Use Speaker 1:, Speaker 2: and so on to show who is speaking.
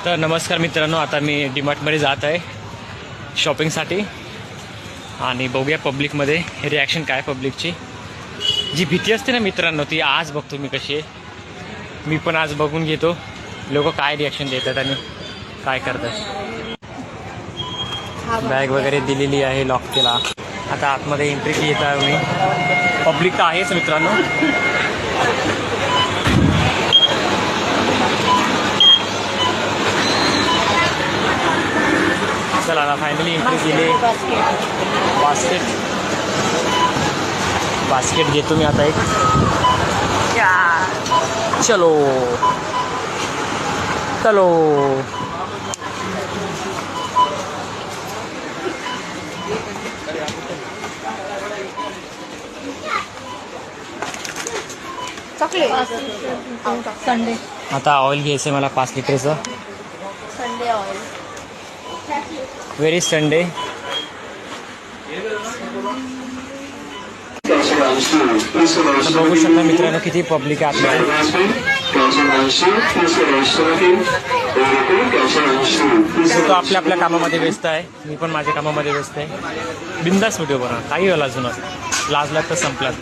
Speaker 1: तर नमस्कार मित्रांनो, आता मी डीमार्टमध्ये जात आहे शॉपिंगसाठी आणि बघूया पब्लिकमध्ये रिॲक्शन काय पब्लिकची. जी भीती असते ना मित्रांनो, ती आज बघतो मी कशी आहे. मी पण आज बघून घेतो लोक काय रिॲक्शन देतात आणि काय करतात. बॅग वगैरे दिलेली आहे, लॉक केला. आता आतमध्ये एंट्री घेत आहे मी. पब्लिक तर आहेच मित्रांनो. चला ना, फायनली एंट्री केली. बास्केट घेतो मी आता एक. चलो चलो.
Speaker 2: Chocolate Sunday.
Speaker 1: आता ऑइल घ्यायचं मला 5 लिटरचं.
Speaker 2: Sunday oil.
Speaker 1: Very Sunday. बघू शकता मित्रांनो किती पब्लिक आहे आपल्याला. तो आपल्या आपल्या कामामध्ये व्यस्त आहे. मी पण माझ्या कामामध्ये व्यस्त आहे. बिंदास व्हिडिओ बनवा, काही वेळा अजून लाजलात तर संपलात.